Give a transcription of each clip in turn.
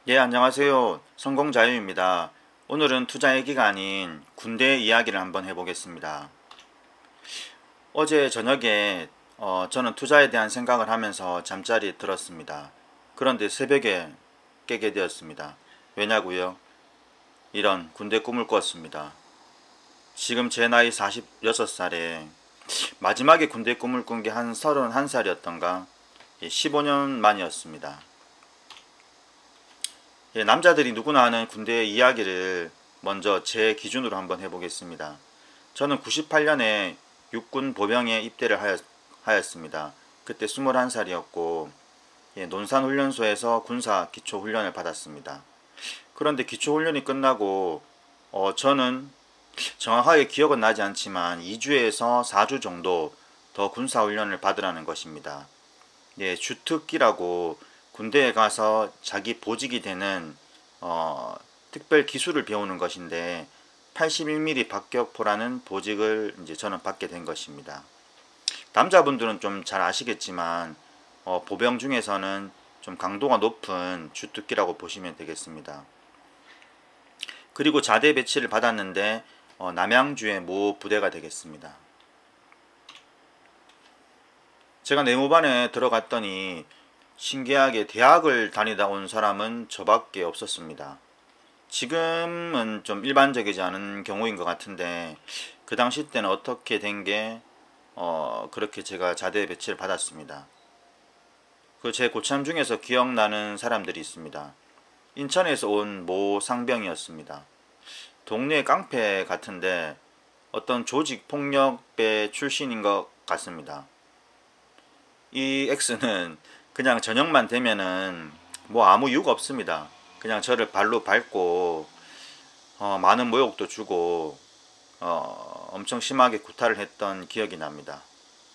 예, 안녕하세요. 성공자유입니다. 오늘은 투자 얘기가 아닌 군대 이야기를 한번 해보겠습니다. 어제 저녁에 저는 투자에 대한 생각을 하면서 잠자리에 들었습니다. 그런데 새벽에 깨게 되었습니다. 왜냐고요? 이런 군대 꿈을 꿨습니다. 지금 제 나이 46살에 마지막에 군대 꿈을 꾼 게 한 31살이었던가 15년 만이었습니다. 예, 남자들이 누구나 하는 군대 이야기를 먼저 제 기준으로 한번 해보겠습니다. 저는 98년에 육군 보병에 입대를 하였습니다. 그때 21살이었고 논산훈련소에서 군사 기초훈련을 받았습니다. 그런데 기초훈련이 끝나고 저는 정확하게 기억은 나지 않지만 2주에서 4주 정도 더 군사훈련을 받으라는 것입니다. 예, 주특기라고 군대에 가서 자기 보직이 되는 특별 기술을 배우는 것인데 81mm 박격포라는 보직을 이제 저는 받게 된 것입니다. 남자분들은 좀 잘 아시겠지만 보병 중에서는 좀 강도가 높은 주특기라고 보시면 되겠습니다. 그리고 자대 배치를 받았는데 남양주의 모 부대가 되겠습니다. 제가 내무반에 들어갔더니 신기하게 대학을 다니다 온 사람은 저밖에 없었습니다. 지금은 좀 일반적이지 않은 경우인 것 같은데 그 당시 때는 어떻게 된 게 그렇게 제가 자대 배치를 받았습니다. 그 제 고참 중에서 기억나는 사람들이 있습니다. 인천에서 온 모 상병이었습니다. 동네 깡패 같은데 어떤 조직 폭력배 출신인 것 같습니다. 이 X는 그냥 저녁만 되면은 뭐 아무 이유가 없습니다. 그냥 저를 발로 밟고 많은 모욕도 주고 엄청 심하게 구타를 했던 기억이 납니다.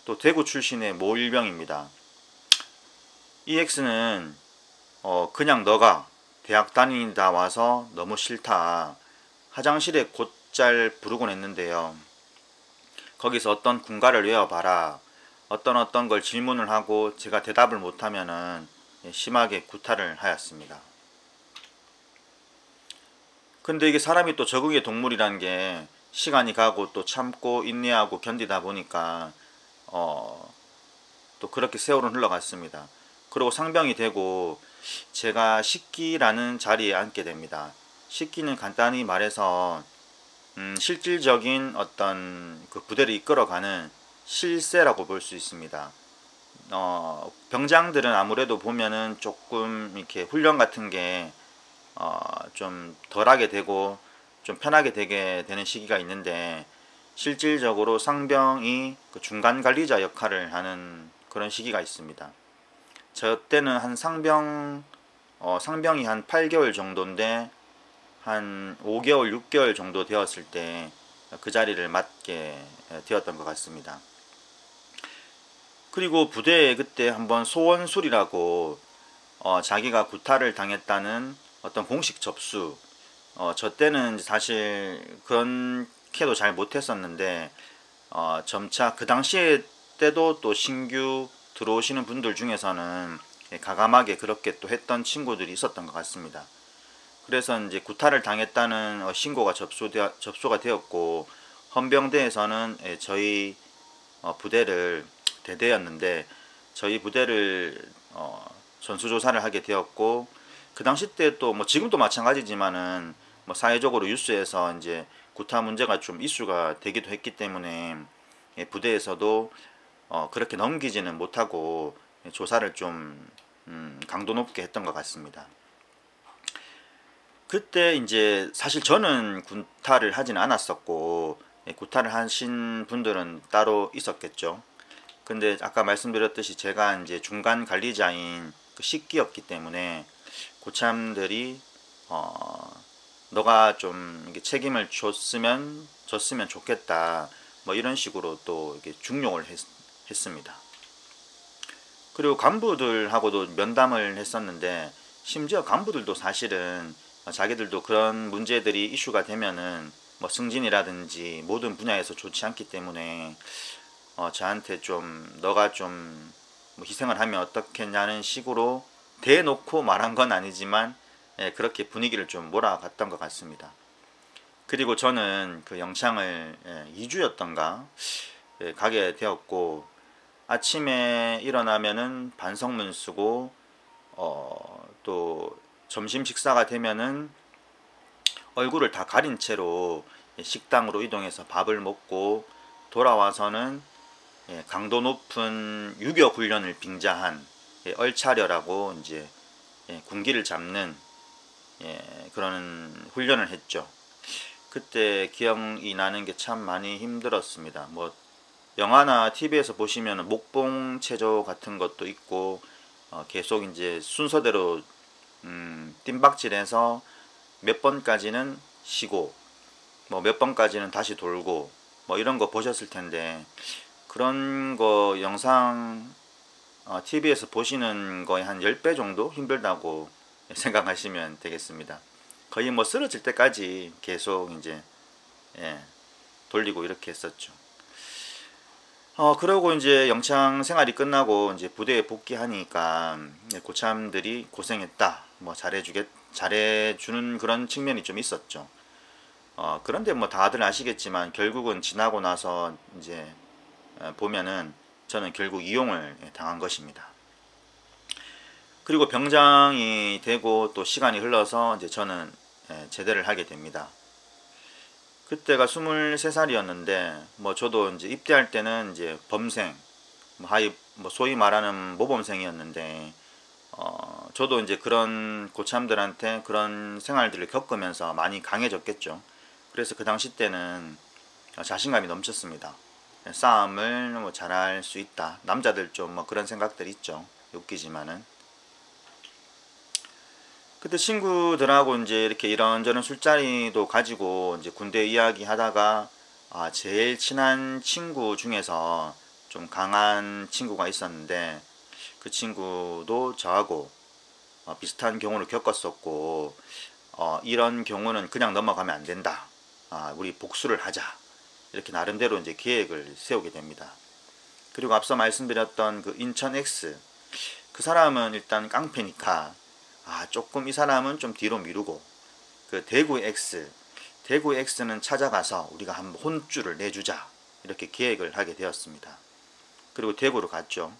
또 대구 출신의 모 일병입니다. 이 X는 그냥 너가 대학 다니다 와서 너무 싫다. 화장실에 곧잘 부르곤 했는데요. 거기서 어떤 군가를 외워봐라. 어떤 걸 질문을 하고 제가 대답을 못하면은 심하게 구타를 하였습니다. 근데 이게 사람이 또 적응의 동물이라는 게 시간이 가고 또 참고 인내하고 견디다 보니까 또 그렇게 세월은 흘러갔습니다. 그리고 상병이 되고 제가 식기라는 자리에 앉게 됩니다. 식기는 간단히 말해서 실질적인 어떤 그 부대를 이끌어가는 실세라고 볼 수 있습니다. 병장들은 아무래도 보면은 조금 이렇게 훈련 같은 게 좀 덜하게 되고 좀 편하게 되게 되는 시기가 있는데 실질적으로 상병이 그 중간 관리자 역할을 하는 그런 시기가 있습니다. 저 때는 한 상병이 한 8개월 정도인데 한 5개월, 6개월 정도 되었을 때 그 자리를 맡게 되었던 것 같습니다. 그리고 부대에 그때 한번 소원술이라고 자기가 구타를 당했다는 어떤 공식 접수 저 때는 사실 그렇게도 잘 못했었는데 점차 그 당시에 때도 또 신규 들어오시는 분들 중에서는 가감하게 그렇게 또 했던 친구들이 있었던 것 같습니다. 그래서 이제 구타를 당했다는 신고가 접수가 되었고 헌병대에서는 저희 부대를 대대였는데 저희 부대를 전수조사를 하게 되었고 그 당시 때 또 뭐 지금도 마찬가지지만은 뭐 사회적으로 뉴스에서 이제 구타 문제가 좀 이슈가 되기도 했기 때문에 부대에서도 그렇게 넘기지는 못하고 조사를 좀 강도 높게 했던 것 같습니다. 그때 이제 사실 저는 구타를 하지는 않았었고 구타를 하신 분들은 따로 있었겠죠. 근데 아까 말씀드렸듯이 제가 이제 중간 관리자인 그 식기였기 때문에 고참들이 너가 좀 이게 책임을 줬으면 좋겠다 뭐 이런 식으로 또 이렇게 중용을 했습니다. 그리고 간부들하고도 면담을 했었는데 심지어 간부들도 사실은 자기들도 그런 문제들이 이슈가 되면은 뭐 승진이라든지 모든 분야에서 좋지 않기 때문에 저한테 좀 너가 좀뭐 희생을 하면 어떻겠냐는 식으로 대놓고 말한 건 아니지만 그렇게 분위기를 좀 몰아갔던 것 같습니다. 그리고 저는 그 영창을 2주였던가 가게 되었고, 아침에 일어나면은 반성문 쓰고 또 점심 식사가 되면은 얼굴을 다 가린 채로 식당으로 이동해서 밥을 먹고 돌아와서는 강도 높은 유격 훈련을 빙자한 얼차려라고 이제 군기를 잡는 그런 훈련을 했죠. 그때 기억이 나는 게 참 많이 힘들었습니다. 뭐 영화나 TV에서 보시면 목봉 체조 같은 것도 있고 계속 이제 순서대로 뜀박질해서 몇 번까지는 쉬고 뭐 몇 번까지는 다시 돌고 뭐 이런 거 보셨을 텐데, 그런 거 영상 TV에서 보시는 거의 한 10배 정도 힘들다고 생각하시면 되겠습니다. 거의 뭐 쓰러질 때까지 계속 이제 돌리고 이렇게 했었죠. 그러고 이제 영창 생활이 끝나고 이제 부대에 복귀하니까 고참들이 고생했다, 뭐 잘해주는 그런 측면이 좀 있었죠. 그런데 뭐 다들 아시겠지만 결국은 지나고 나서 이제 보면은 저는 결국 이용을 당한 것입니다. 그리고 병장이 되고 또 시간이 흘러서 이제 저는 제대를 하게 됩니다. 그때가 23살이었는데 뭐 저도 이제 입대할 때는 이제 범생, 뭐 소위 말하는 모범생이었는데 저도 이제 그런 고참들한테 그런 생활들을 겪으면서 많이 강해졌겠죠. 그래서 그 당시 때는 자신감이 넘쳤습니다. 싸움을 뭐 잘할 수 있다. 남자들 좀 뭐 그런 생각들이 있죠. 웃기지만은. 그때 친구들하고 이제 이렇게 이런저런 술자리도 가지고 이제 군대 이야기 하다가 제일 친한 친구 중에서 좀 강한 친구가 있었는데, 그 친구도 저하고 비슷한 경우를 겪었었고, 이런 경우는 그냥 넘어가면 안 된다. 우리 복수를 하자. 이렇게 나름대로 이제 계획을 세우게 됩니다. 그리고 앞서 말씀드렸던 그 인천 X, 그 사람은 일단 깡패니까 조금 이 사람은 좀 뒤로 미루고, 그 대구 X는 찾아가서 우리가 한번 혼쭐을 내주자, 이렇게 계획을 하게 되었습니다. 그리고 대구로 갔죠.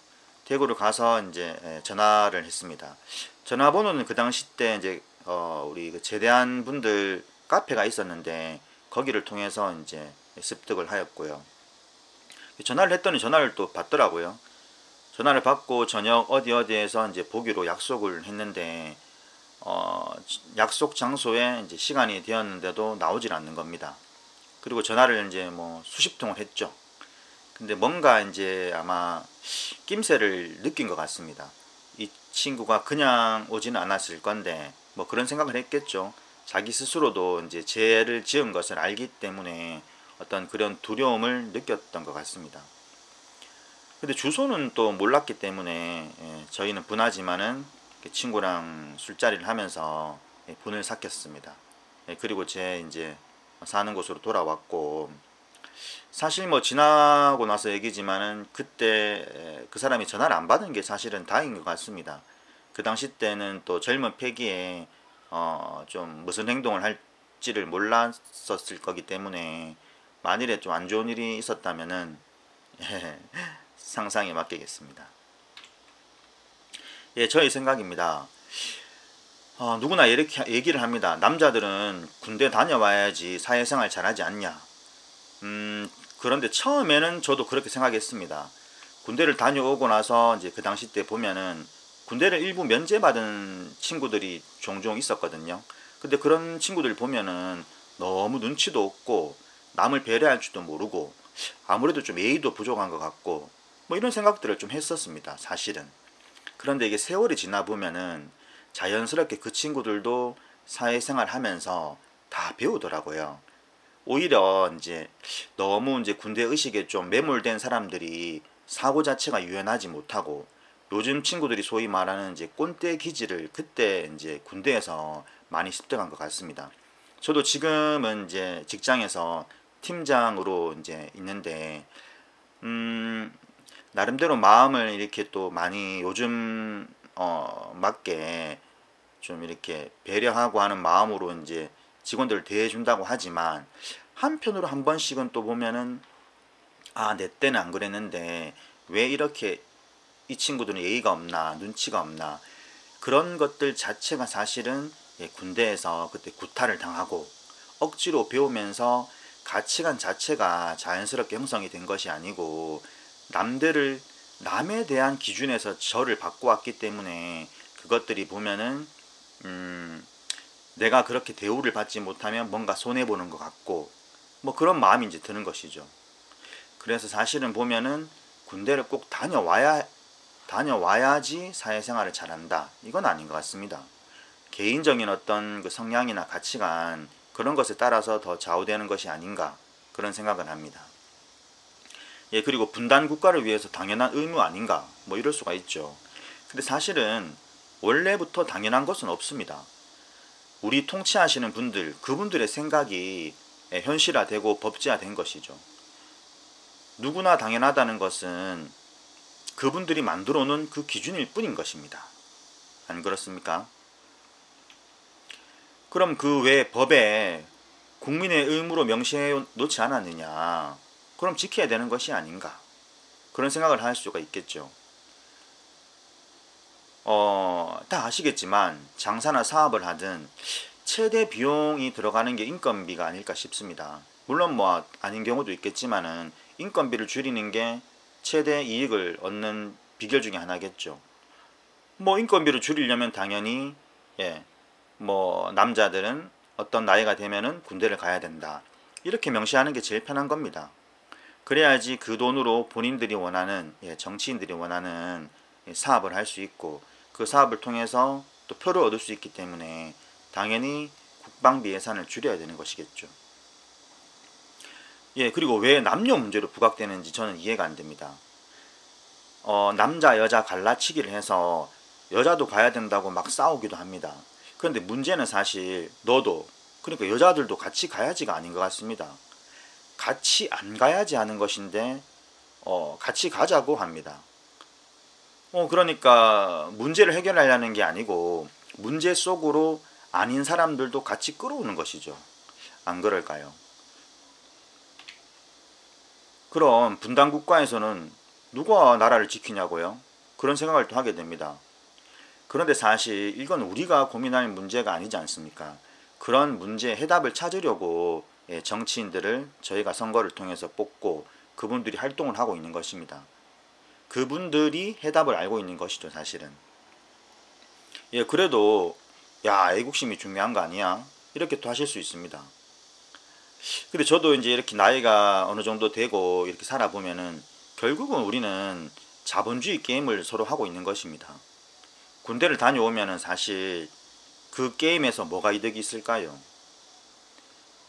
대구로 가서 이제 전화를 했습니다. 전화번호는 그 당시 때 이제 우리 그 제대한 분들 카페가 있었는데 거기를 통해서 이제 습득을 하였고요. 전화를 했더니 전화를 또 받더라고요. 전화를 받고 저녁 어디에서 이제 보기로 약속을 했는데 약속 장소에 이제 시간이 되었는데도 나오질 않는 겁니다. 그리고 전화를 이제 뭐 수십 통을 했죠. 근데 뭔가 이제 아마 낌새를 느낀 것 같습니다. 이 친구가 그냥 오지는 않았을 건데 뭐 그런 생각을 했겠죠. 자기 스스로도 이제 죄를 지은 것을 알기 때문에 어떤 그런 두려움을 느꼈던 것 같습니다. 근데 주소는 또 몰랐기 때문에 저희는 분하지만은 친구랑 술자리를 하면서 분을 삭혔습니다. 그리고 제 이제 사는 곳으로 돌아왔고, 사실 뭐 지나고 나서 얘기지만은 그때 그 사람이 전화를 안 받은 게 사실은 다행인 것 같습니다. 그 당시 때는 또 젊은 패기에 좀 무슨 행동을 할지를 몰랐었을 거기 때문에 만일에 좀 안 좋은 일이 있었다면은 상상에 맡기겠습니다. 저의 생각입니다. 누구나 이렇게 얘기를 합니다. 남자들은 군대 다녀와야지 사회생활 잘하지 않냐. 그런데 처음에는 저도 그렇게 생각했습니다. 군대를 다녀오고 나서 이제 그 당시 때 보면은 군대를 일부 면제받은 친구들이 종종 있었거든요. 근데 그런 친구들 보면은 너무 눈치도 없고 남을 배려할 줄도 모르고 아무래도 좀 예의도 부족한 것 같고 뭐 이런 생각들을 좀 했었습니다, 사실은. 그런데 이게 세월이 지나 보면은 자연스럽게 그 친구들도 사회생활 하면서 다 배우더라고요. 오히려 이제 너무 이제 군대 의식에 좀 매몰된 사람들이 사고 자체가 유연하지 못하고, 요즘 친구들이 소위 말하는 이제 꼰대 기질을 그때 이제 군대에서 많이 습득한 것 같습니다. 저도 지금은 이제 직장에서 팀장으로 이제 있는데, 나름대로 마음을 이렇게 또 많이 요즘 맞게 좀 이렇게 배려하고 하는 마음으로 이제 직원들을 대해준다고 하지만, 한편으로 한 번씩은 또 보면은 아, 내 때는 안 그랬는데 왜 이렇게 이 친구들은 예의가 없나, 눈치가 없나, 그런 것들 자체가 사실은 군대에서 그때 구타를 당하고 억지로 배우면서 가치관 자체가 자연스럽게 형성이 된 것이 아니고, 남에 대한 기준에서 저를 바꿔왔기 때문에 그것들이 보면은 내가 그렇게 대우를 받지 못하면 뭔가 손해보는 것 같고, 뭐 그런 마음이 이제 드는 것이죠. 그래서 사실은 보면은 군대를 꼭 다녀와야지 사회생활을 잘한다, 이건 아닌 것 같습니다. 개인적인 어떤 그 성향이나 가치관, 그런 것에 따라서 더 좌우되는 것이 아닌가, 그런 생각을 합니다. 예, 그리고 분단 국가를 위해서 당연한 의무 아닌가, 뭐 이럴 수가 있죠. 근데 사실은 원래부터 당연한 것은 없습니다. 우리 통치하시는 분들, 그분들의 생각이 현실화되고 법제화된 것이죠. 누구나 당연하다는 것은 그분들이 만들어 놓은 그 기준일 뿐인 것입니다. 안 그렇습니까? 그럼 그 외 법에 국민의 의무로 명시해 놓지 않았느냐? 그럼 지켜야 되는 것이 아닌가? 그런 생각을 할 수가 있겠죠. 다 아시겠지만 장사나 사업을 하든 최대 비용이 들어가는 게 인건비가 아닐까 싶습니다. 물론 뭐 아닌 경우도 있겠지만은 인건비를 줄이는 게 최대 이익을 얻는 비결 중에 하나겠죠. 뭐 인건비를 줄이려면 당연히 뭐 남자들은 어떤 나이가 되면은 군대를 가야 된다, 이렇게 명시하는 게 제일 편한 겁니다. 그래야지 그 돈으로 본인들이 원하는, 정치인들이 원하는 사업을 할 수 있고, 그 사업을 통해서 또 표를 얻을 수 있기 때문에 당연히 국방비 예산을 줄여야 되는 것이겠죠. 그리고 왜 남녀 문제로 부각되는지 저는 이해가 안 됩니다. 남자 여자 갈라치기를 해서 여자도 가야 된다고 막 싸우기도 합니다. 그런데 문제는 사실 너도, 그러니까 여자들도 같이 가야지가 아닌 것 같습니다. 같이 안 가야지 하는 것인데 같이 가자고 합니다. 그러니까 문제를 해결하려는 게 아니고 문제 속으로 아닌 사람들도 같이 끌어오는 것이죠. 안 그럴까요? 그럼 분단 국가에서는 누가 나라를 지키냐고요? 그런 생각을 또 하게 됩니다. 그런데 사실 이건 우리가 고민할 문제가 아니지 않습니까? 그런 문제에 해답을 찾으려고 정치인들을 저희가 선거를 통해서 뽑고 그분들이 활동을 하고 있는 것입니다. 그분들이 해답을 알고 있는 것이죠, 사실은. 그래도 야, 애국심이 중요한 거 아니야? 이렇게 또 하실 수 있습니다. 근데 저도 이제 이렇게 나이가 어느 정도 되고 이렇게 살아보면은 결국은 우리는 자본주의 게임을 서로 하고 있는 것입니다. 군대를 다녀오면은 사실 그 게임에서 뭐가 이득이 있을까요?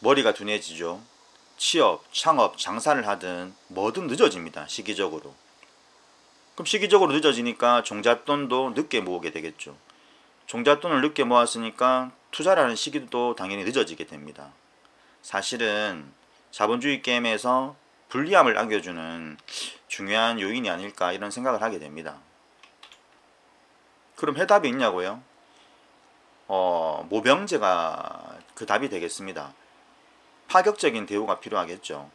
머리가 둔해지죠. 취업, 창업, 장사를 하든 뭐든 늦어집니다, 시기적으로. 그럼 시기적으로 늦어지니까 종잣돈도 늦게 모으게 되겠죠. 종잣돈을 늦게 모았으니까 투자라는 시기도 당연히 늦어지게 됩니다. 사실은 자본주의 게임에서 불리함을 안겨주는 중요한 요인이 아닐까, 이런 생각을 하게 됩니다. 그럼 해답이 있냐고요? 모병제가 그 답이 되겠습니다. 파격적인 대우가 필요하겠죠.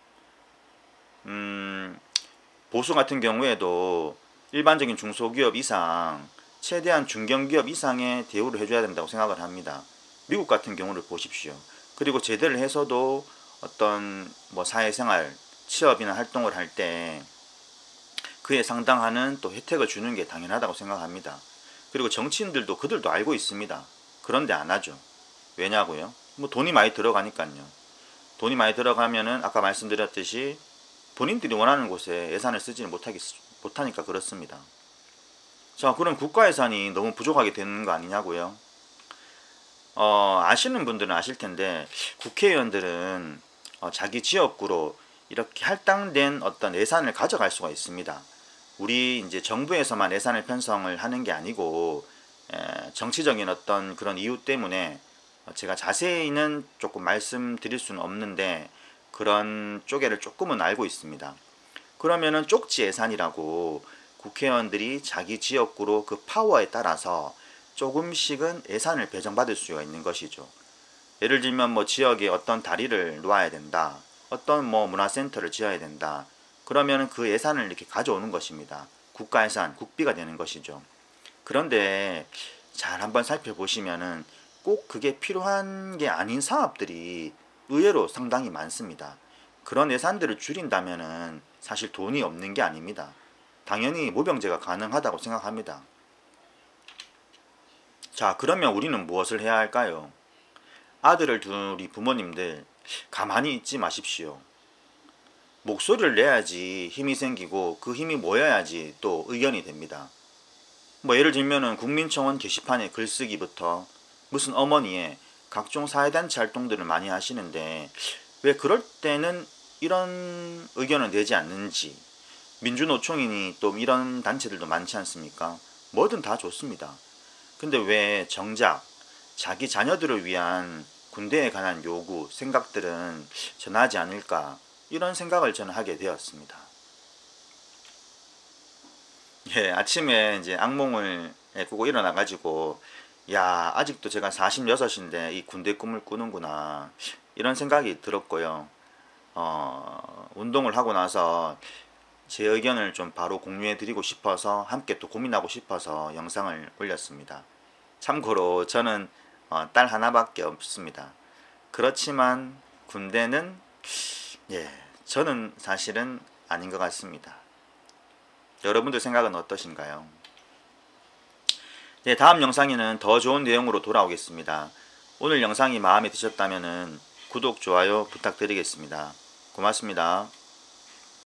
보수 같은 경우에도 일반적인 중소기업 이상, 최대한 중견기업 이상의 대우를 해줘야 된다고 생각을 합니다. 미국 같은 경우를 보십시오. 그리고 제대를 해서도 어떤 뭐 사회생활, 취업이나 활동을 할 때 그에 상당하는 또 혜택을 주는 게 당연하다고 생각합니다. 그리고 정치인들도 그들도 알고 있습니다. 그런데 안 하죠. 왜냐고요? 뭐 돈이 많이 들어가니까요. 돈이 많이 들어가면은 아까 말씀드렸듯이 본인들이 원하는 곳에 예산을 쓰지는 못하니까 그렇습니다. 자, 그럼 국가 예산이 너무 부족하게 되는 거 아니냐고요? 아시는 분들은 아실 텐데 국회의원들은 자기 지역구로 이렇게 할당된 어떤 예산을 가져갈 수가 있습니다. 우리 이제 정부에서만 예산을 편성을 하는 게 아니고 정치적인 어떤 그런 이유 때문에 제가 자세히는 조금 말씀드릴 수는 없는데 그런 쪼개를 조금은 알고 있습니다. 그러면은 쪽지 예산이라고 국회의원들이 자기 지역구로 그 파워에 따라서 조금씩은 예산을 배정받을 수가 있는 것이죠. 예를 들면 뭐 지역에 어떤 다리를 놓아야 된다. 어떤 뭐 문화센터를 지어야 된다. 그러면 그 예산을 이렇게 가져오는 것입니다. 국가 예산, 국비가 되는 것이죠. 그런데 잘 한번 살펴보시면은 꼭 그게 필요한 게 아닌 사업들이 의외로 상당히 많습니다. 그런 예산들을 줄인다면은 사실 돈이 없는 게 아닙니다. 당연히 모병제가 가능하다고 생각합니다. 자, 그러면 우리는 무엇을 해야 할까요? 아들을 둔 우리 부모님들 가만히 있지 마십시오. 목소리를 내야지 힘이 생기고 그 힘이 모여야지 또 의견이 됩니다. 뭐 예를 들면은 국민청원 게시판에 글쓰기부터 무슨 어머니의 각종 사회단체 활동들을 많이 하시는데 왜 그럴 때는 이런 의견을 내지 않는지, 민주노총이니 또 이런 단체들도 많지 않습니까? 뭐든 다 좋습니다. 근데 왜 정작 자기 자녀들을 위한 군대에 관한 요구, 생각들은 전하지 않을까, 이런 생각을 저는 하게 되었습니다. 예, 아침에 이제 악몽을 꾸고 일어나가지고, 야, 아직도 제가 46인데 이 군대 꿈을 꾸는구나, 이런 생각이 들었고요. 운동을 하고 나서 제 의견을 좀 바로 공유해 드리고 싶어서, 함께 또 고민하고 싶어서 영상을 올렸습니다. 참고로 저는 딸 하나밖에 없습니다. 그렇지만 군대는 저는 사실은 아닌 것 같습니다. 여러분들 생각은 어떠신가요? 네, 다음 영상에는 더 좋은 내용으로 돌아오겠습니다. 오늘 영상이 마음에 드셨다면 구독, 좋아요 부탁드리겠습니다. 고맙습니다.